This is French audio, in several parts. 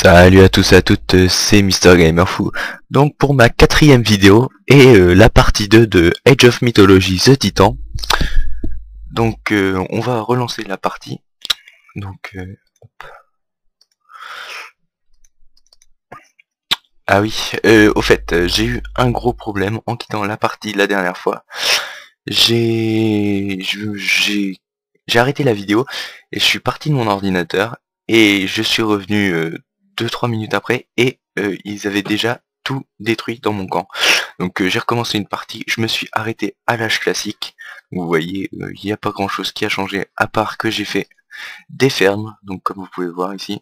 Salut à tous et à toutes, c'est Mister Gamer Fou. Donc pour ma quatrième vidéo et la partie 2 de Age of Mythology The Titan. Donc on va relancer la partie. Donc ah oui, au fait, j'ai eu un gros problème en quittant la partie la dernière fois. J'ai arrêté la vidéo et je suis parti de mon ordinateur et je suis revenu 2-3 minutes après et ils avaient déjà tout détruit dans mon camp. Donc j'ai recommencé une partie, je me suis arrêté à l'âge classique. Vous voyez, il n'y a pas grand chose qui a changé à part que j'ai fait des fermes, donc comme vous pouvez voir ici.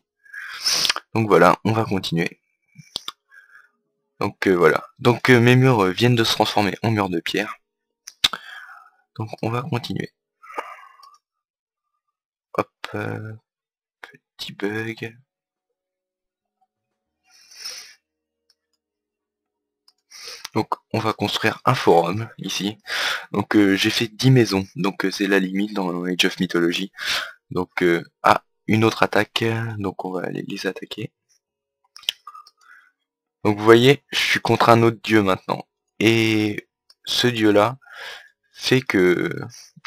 Donc voilà, on va continuer. Donc voilà. Donc mes murs viennent de se transformer en murs de pierre. Donc on va continuer. Hop, petit bug. Donc on va construire un forum ici. Donc j'ai fait 10 maisons, donc c'est la limite dans Age of Mythology. Donc une autre attaque, donc on va aller les attaquer. Donc vous voyez, je suis contre un autre dieu maintenant. Et ce dieu là fait que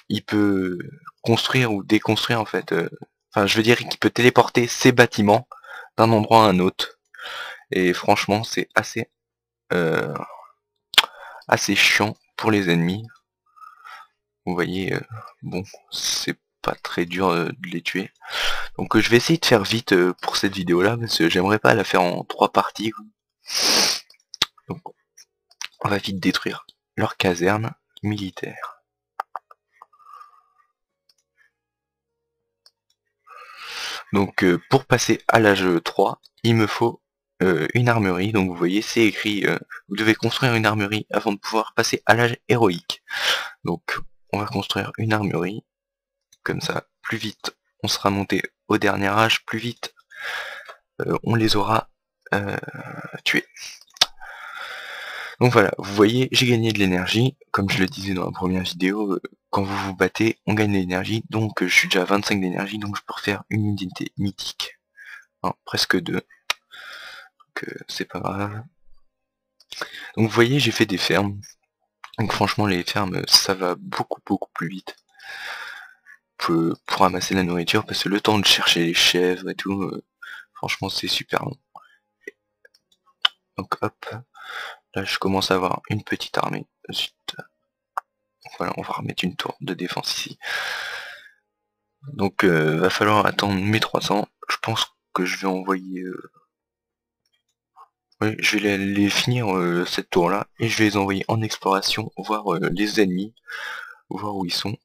il peut construire ou déconstruire en fait. Enfin je veux dire qu'il peut téléporter ses bâtiments d'un endroit à un autre. Et franchement c'est assez chiant pour les ennemis. Vous voyez, bon, c'est pas très dur de les tuer. Donc je vais essayer de faire vite pour cette vidéo là, parce que j'aimerais pas la faire en 3 parties. Donc on va vite détruire leur caserne militaire. Donc pour passer à l'âge 3, il me faut une armerie. Donc vous voyez, c'est écrit, vous devez construire une armerie avant de pouvoir passer à l'âge héroïque. Donc on va construire une armerie, comme ça, plus vite on sera monté au dernier âge, plus vite on les aura tués. Donc voilà, vous voyez, j'ai gagné de l'énergie, comme je le disais dans la première vidéo, quand vous vous battez, on gagne de l'énergie, donc je suis déjà à 25 d'énergie, donc je peux refaire une unité mythique, hein, presque 2, donc c'est pas grave. Donc vous voyez, j'ai fait des fermes, donc franchement les fermes, ça va beaucoup plus vite pour ramasser la nourriture, parce que le temps de chercher les chèvres et tout, franchement c'est super long. Donc hop, là je commence à avoir une petite armée. Zut. Voilà, on va remettre une tour de défense ici. Donc va falloir attendre mes 300. Je pense que je vais envoyer... Oui, je vais les finir cette tour là. Et je vais les envoyer en exploration, voir les ennemis. Voir où ils sont.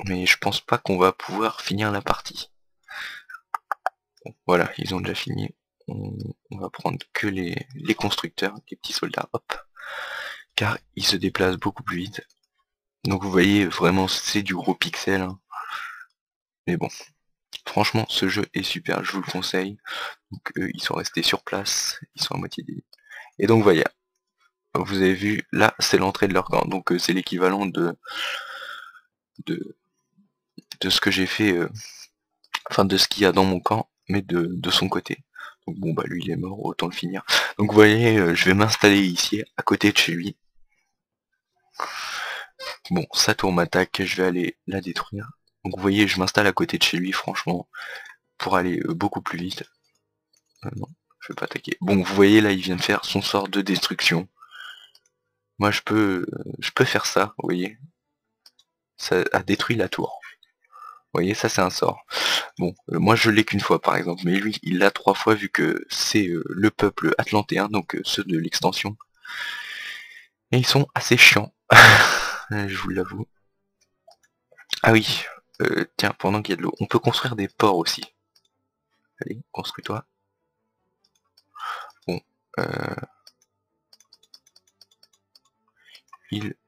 Mais je pense pas qu'on va pouvoir finir la partie. Bon, voilà, ils ont déjà fini. On va prendre que les constructeurs, les petits soldats, hop. Car ils se déplacent beaucoup plus vite. Donc vous voyez, vraiment c'est du gros pixel. Hein. Mais bon, franchement ce jeu est super, je vous le conseille. Donc ils sont restés sur place, ils sont à moitié des... Et donc voilà, vous avez vu, là c'est l'entrée de leur camp. Donc c'est l'équivalent de, de ce que j'ai fait, enfin de ce qu'il y a dans mon camp, mais de son côté. Donc bon bah lui il est mort, autant le finir. Donc vous voyez, je vais m'installer ici, à côté de chez lui. Bon, sa tour m'attaque, je vais aller la détruire. Donc vous voyez, je m'installe à côté de chez lui, franchement, pour aller beaucoup plus vite. Non, je vais pas attaquer. Bon, vous voyez, là, il vient de faire son sort de destruction. Moi, je peux faire ça, vous voyez. Ça a détruit la tour. Vous voyez, ça, c'est un sort. Bon, moi, je l'ai qu'une fois, par exemple. Mais lui, il l'a 3 fois, vu que c'est le peuple atlantéen, donc ceux de l'extension. Et ils sont assez chiants. Je vous l'avoue. Ah oui, tiens, pendant qu'il y a de l'eau, on peut construire des ports aussi. Allez, construis-toi. Bon,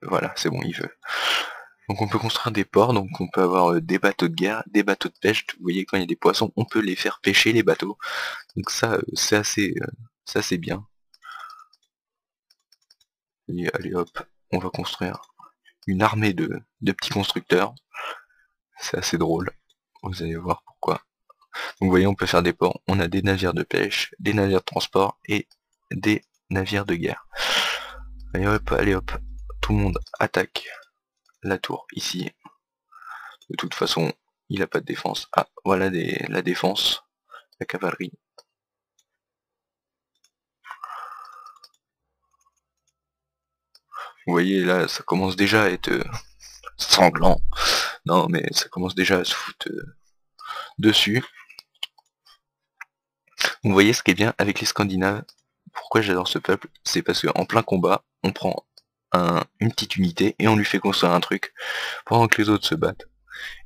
voilà, c'est bon, il veut. Donc on peut construire des ports, donc on peut avoir des bateaux de guerre, des bateaux de pêche. Vous voyez, quand il y a des poissons, on peut les faire pêcher, les bateaux. Donc ça, c'est assez bien. Et allez hop, on va construire une armée de petits constructeurs. C'est assez drôle. Vous allez voir pourquoi. vous voyez, on peut faire des ports, on a des navires de pêche, des navires de transport et des navires de guerre. Allez hop, tout le monde attaque la tour ici. De toute façon, il a pas de défense. Ah, voilà la défense, la cavalerie. Vous voyez, là, ça commence déjà à être sanglant. Non, mais ça commence déjà à se foutre dessus. Vous voyez ce qui est bien avec les Scandinaves. Pourquoi j'adore ce peuple? C'est parce qu'en plein combat, on prend une petite unité et on lui fait construire un truc pendant que les autres se battent.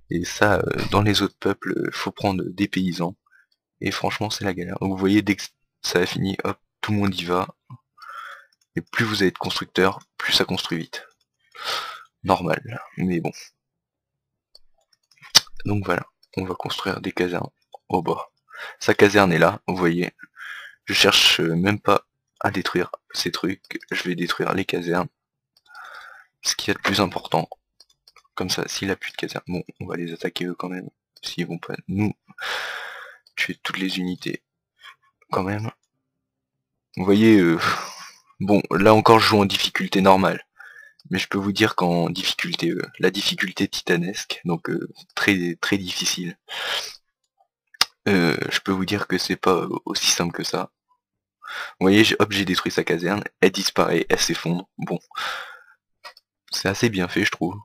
Et ça, dans les autres peuples, faut prendre des paysans. Et franchement, c'est la galère. Donc vous voyez, dès que ça a fini, hop, tout le monde y va. Et plus vous avez de constructeurs, plus ça construit vite. Normal, mais bon. Donc voilà, on va construire des casernes au bas. Sa caserne est là, vous voyez. Je cherche même pas à détruire ces trucs, je vais détruire les casernes. Ce qu'il y a de plus important. Comme ça, s'il a plus de casernes, bon, on va les attaquer eux quand même. S'ils vont pas nous tuer toutes les unités. Quand même. Vous voyez, bon, là encore je joue en difficulté normale. Mais je peux vous dire qu'en difficulté, la difficulté titanesque, donc très très difficile, je peux vous dire que c'est pas aussi simple que ça. Vous voyez, hop, j'ai détruit sa caserne, elle disparaît, elle s'effondre. Bon, c'est assez bien fait, je trouve.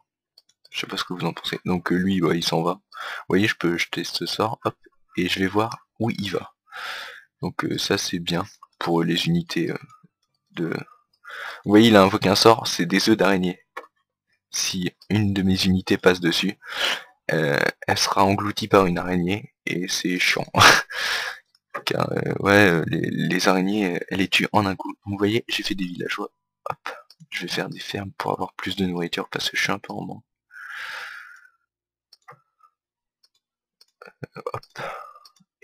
Je sais pas ce que vous en pensez. Donc lui, bah, il s'en va. Vous voyez, je peux jeter ce sort, hop, et je vais voir où il va. Donc ça c'est bien pour les unités de... Vous voyez, il a invoqué un sort, c'est des œufs d'araignée. Si une de mes unités passe dessus, elle sera engloutie par une araignée, et c'est chiant. Car ouais, les araignées, elles les tuent en un coup. Vous voyez, j'ai fait des villageois. Hop, je vais faire des fermes pour avoir plus de nourriture parce que je suis un peu en manque. Hop,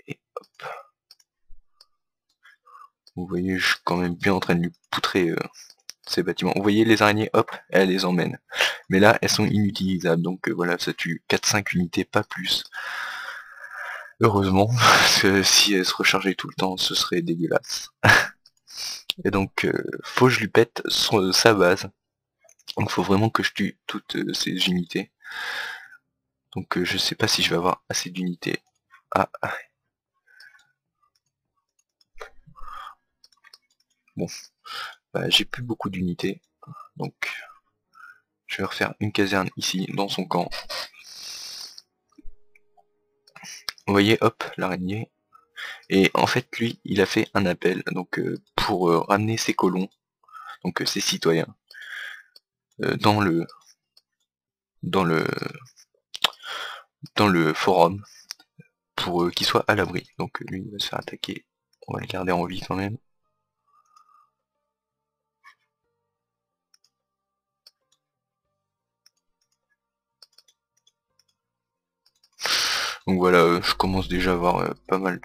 et hop. Vous voyez, je suis quand même bien en train de lui poutrer ces bâtiments. Vous voyez les araignées, hop, elle les emmène. Mais là, elles sont inutilisables, donc voilà, ça tue 4-5 unités, pas plus. Heureusement, parce que si elles se rechargeaient tout le temps, ce serait dégueulasse. Et donc, faut que je lui pète sa base. Donc faut vraiment que je tue toutes ces unités. Donc je sais pas si je vais avoir assez d'unités. Ah, bon, bah, j'ai plus beaucoup d'unités. Donc je vais refaire une caserne ici, dans son camp. Vous voyez, hop, l'araignée. Et en fait, lui, il a fait un appel donc pour ramener ses colons, donc ses citoyens, dans le dans le dans le forum, pour qu'ils soient à l'abri. Donc lui, il va se faire attaquer. On va le garder en vie quand même. Donc voilà, je commence déjà à avoir pas mal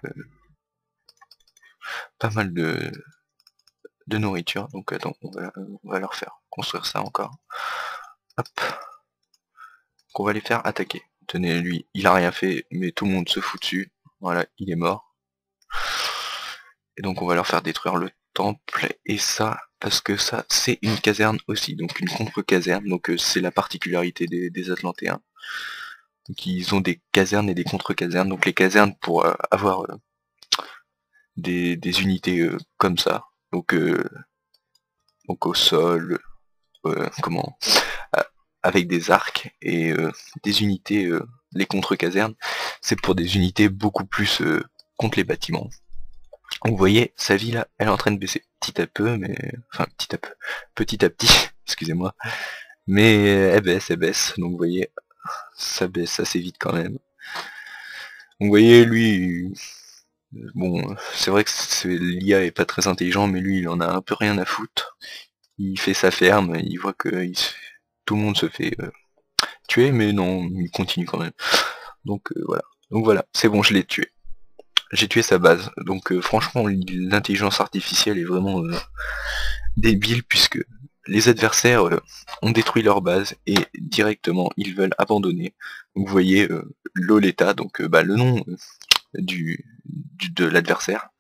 de nourriture. Donc attends, on va leur faire construire ça encore. Hop. Donc on va les faire attaquer. Tenez, lui, il a rien fait, mais tout le monde se fout dessus. Voilà, il est mort. Et donc on va leur faire détruire le temple, et ça, parce que ça, c'est une caserne aussi, donc une contre-caserne, donc c'est la particularité des Atlantéens. Donc ils ont des casernes et des contre-casernes, donc les casernes pour avoir des unités comme ça, donc au sol, comment, euh, avec des arcs, et des unités, les contre-casernes, c'est pour des unités beaucoup plus contre les bâtiments. Vous voyez, sa vie là, elle est en train de baisser petit à peu, mais... Enfin, petit à petit, excusez-moi. Mais elle baisse, donc vous voyez, ça baisse assez vite quand même. Donc vous voyez, lui... Bon, c'est vrai que l'IA est pas très intelligent, mais lui, il en a un peu rien à foutre. Il fait sa ferme, il voit que tout le monde se fait tuer, mais non, il continue quand même. Donc voilà. Donc voilà, c'est bon, je l'ai tué. J'ai tué sa base. Donc franchement, l'intelligence artificielle est vraiment débile, puisque les adversaires ont détruit leur base et directement ils veulent abandonner. Donc vous voyez Loleta, donc bah, le nom de l'adversaire,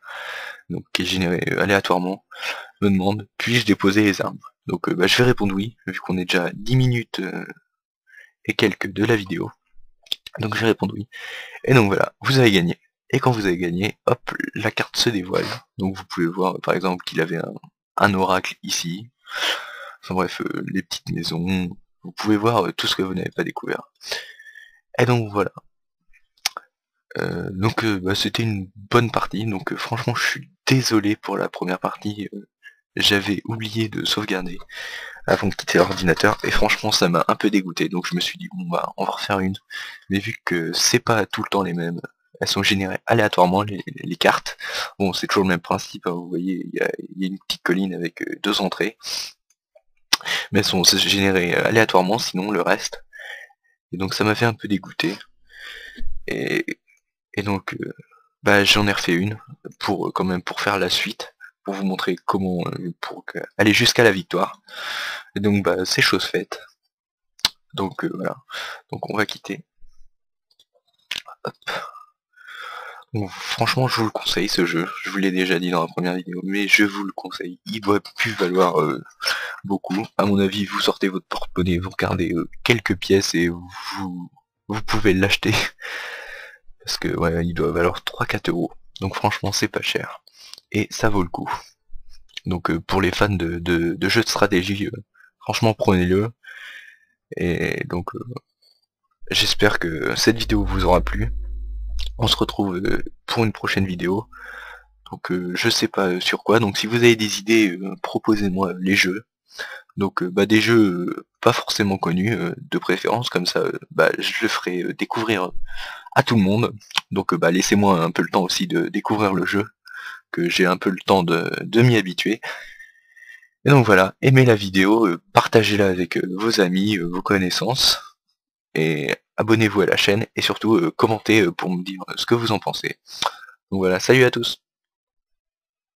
donc qui est généré aléatoirement, me demande puis-je déposer les armes. Donc je vais répondre oui, vu qu'on est déjà à 10 minutes et quelques de la vidéo. Donc je vais répondre oui. Et donc voilà, vous avez gagné. Et quand vous avez gagné, hop, la carte se dévoile. Donc vous pouvez voir par exemple qu'il avait un oracle ici. Enfin bref, les petites maisons. Vous pouvez voir tout ce que vous n'avez pas découvert. Et donc voilà. C'était une bonne partie. Donc franchement, je suis désolé pour la première partie. J'avais oublié de sauvegarder avant de quitter l'ordinateur. Et franchement, ça m'a un peu dégoûté. Donc je me suis dit, bon bah, on va refaire une. Mais vu que c'est pas tout le temps les mêmes, elles sont générées aléatoirement, les cartes. Bon, c'est toujours le même principe, hein, vous voyez, il y a une petite colline avec 2 entrées. Mais elles sont générées aléatoirement, sinon le reste. Et donc ça m'a fait un peu dégoûter. Et donc, j'en ai refait une, pour quand même pour faire la suite, pour vous montrer comment, pour aller jusqu'à la victoire. Et donc, c'est chose faite. Donc voilà. Donc on va quitter. Hop. Donc, franchement, je vous le conseille ce jeu. Je vous l'ai déjà dit dans la première vidéo, mais je vous le conseille. Il doit plus valoir beaucoup. À mon avis, vous sortez votre porte-monnaie, vous regardez quelques pièces et vous pouvez l'acheter. Parce que ouais, il doit valoir 3-4 euros. Donc franchement, c'est pas cher. Et ça vaut le coup. Donc pour les fans de jeux de stratégie, franchement, prenez-le. Et donc j'espère que cette vidéo vous aura plu. On se retrouve pour une prochaine vidéo. Donc je sais pas sur quoi. Donc si vous avez des idées, proposez-moi les jeux. Donc des jeux pas forcément connus, de préférence, comme ça je le ferai découvrir à tout le monde. Donc laissez-moi un peu le temps aussi de découvrir le jeu, que j'ai un peu le temps de m'y habituer. Et donc voilà, aimez la vidéo, partagez-la avec vos amis, vos connaissances, et abonnez-vous à la chaîne, et surtout commentez pour me dire ce que vous en pensez. Donc voilà, salut à tous.